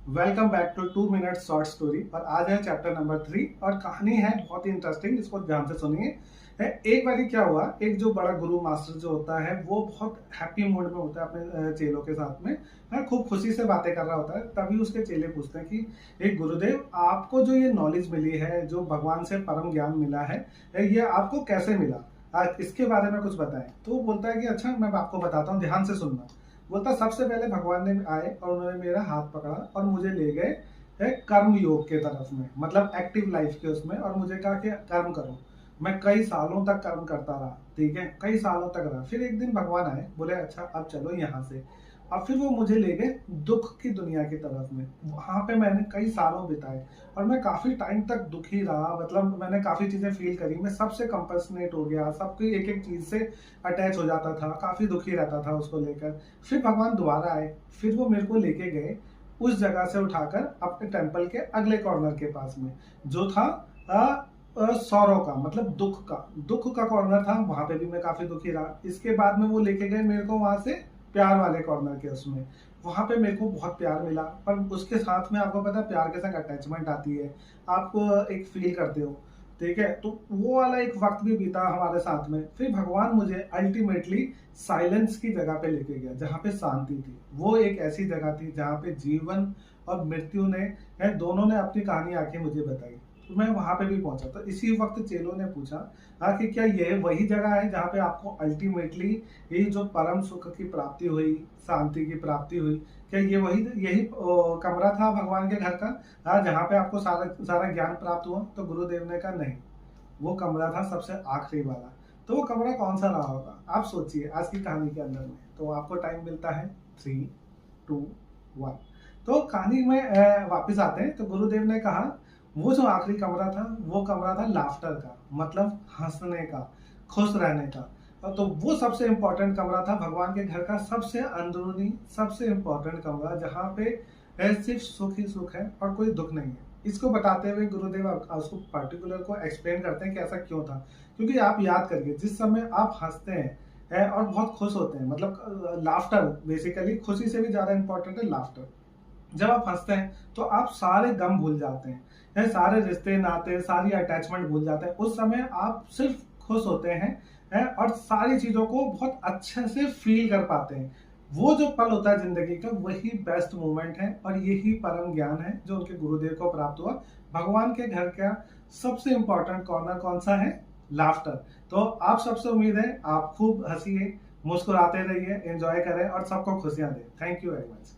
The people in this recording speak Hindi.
Welcome back to 2 minute short story. और आज है चैप्टर नंबर 3 और कहानी है बहुत ही इंटरेस्टिंग। इसको ध्यान से सुनिए। एक बारी क्या हुआ, एक जो बड़ा गुरु मास्टर जो होता है वो बहुत हैप्पी मूड में होता है अपने चेलों के साथ में। खूब खुशी से बातें कर रहा होता है। तभी उसके चेले पूछते हैं कि एक गुरुदेव, आपको जो ये नॉलेज मिली है, जो भगवान से परम ज्ञान मिला है, ये आपको कैसे मिला? इसके बारे में कुछ बताएं। तो वो बोलता है कि अच्छा, मैं आपको बताता हूँ, ध्यान से सुनना। बोलता सबसे पहले भगवान ने आए और उन्होंने मेरा हाथ पकड़ा और मुझे ले गए कर्म योग के तरफ में, मतलब एक्टिव लाइफ के उसमें, और मुझे कहा कि कर्म करो। मैं कई सालों तक कर्म करता रहा, ठीक है, कई सालों तक रहा। फिर एक दिन भगवान आए, बोले अच्छा अब चलो यहाँ से। और फिर वो मुझे ले गए दुख की दुनिया की तरफ में। वहां पे मैंने कई सालों बिताए और मैं काफी टाइम तक दुखी रहा। मतलब मैंने काफी चीजें फील करी, मैं सबसे कंपल्सनेट हो गया, सबकी एक एक चीज से अटैच हो जाता था, काफी दुखी रहता था उसको लेकर। फिर भगवान दोबारा आए, फिर वो मेरे को लेके गए उस जगह से उठाकर अपने टेम्पल के अगले कॉर्नर के पास में, जो था सौरों का, मतलब दुख का कॉर्नर था। वहां पे भी मैं काफी दुखी रहा। इसके बाद में वो लेके गए मेरे को वहां से प्यार वाले कॉर्नर के उसमें। वहां पे मेरे को बहुत प्यार मिला, पर उसके साथ में आपको पता है प्यार के साथ अटैचमेंट आती है, आप एक फील करते हो, ठीक है। तो वो वाला एक वक्त भी बीता हमारे साथ में। फिर भगवान मुझे अल्टीमेटली साइलेंस की जगह पे लेके गया, जहाँ पे शांति थी। वो एक ऐसी जगह थी जहाँ पे जीवन और मृत्यु ने दोनों ने अपनी कहानी आके मुझे बताई। तो मैं वहां पे भी पहुंचा। तो इसी वक्त चेलों ने पूछा कि क्या ये वही जगह है जहाँ पे आपको अल्टीमेटली ये जो परम सुख की प्राप्ति हुई, शांति की प्राप्ति हुई? क्या ये वही यही कमरा था भगवान के घर का, जहाँ पे आपको सारा सारा ज्ञान प्राप्त हुआ? तो गुरुदेव ने कहा नहीं, वो कमरा था सबसे आखिरी वाला। तो वो कमरा कौन सा रहा होगा, आप सोचिए आज की कहानी के अंदर में। तो आपको टाइम मिलता है 3, 2, 1। तो कहानी में वापस आते हैं। तो गुरुदेव ने कहा वो जो आखिरी कमरा था वो कमरा था लाफ्टर का, मतलब हंसने का, खुश रहने का। तो वो सबसे इंपॉर्टेंट कमरा था भगवान के घर का, सबसे अंदरूनी, सबसे इंपॉर्टेंट कमरा, जहाँ पे सिर्फ सुख ही सुख है और कोई दुख नहीं है। इसको बताते हुए गुरुदेव उसको पर्टिकुलर को एक्सप्लेन करते हैं कि ऐसा क्यों था। क्योंकि आप याद करिए, जिस समय आप हंसते हैं और बहुत खुश होते हैं, मतलब लाफ्टर बेसिकली खुशी से भी ज्यादा इंपॉर्टेंट है लाफ्टर। जब आप हंसते हैं तो आप सारे गम भूल जाते हैं, सारे रिश्ते नाते, सारी अटैचमेंट भूल जाते हैं। उस समय आप सिर्फ खुश होते हैं और सारी चीजों को बहुत अच्छे से फील कर पाते हैं। वो जो पल होता है जिंदगी का, वही बेस्ट मोमेंट है और यही परम ज्ञान है जो उनके गुरुदेव को प्राप्त हुआ। भगवान के घर का सबसे इंपॉर्टेंट कॉर्नर कौन सा है? लाफ्टर। तो आप सबसे उम्मीद है आप खूब हंसिए, मुस्कुराते रहिए, एंजॉय करें और सबको खुशियां दें। Thank you very much.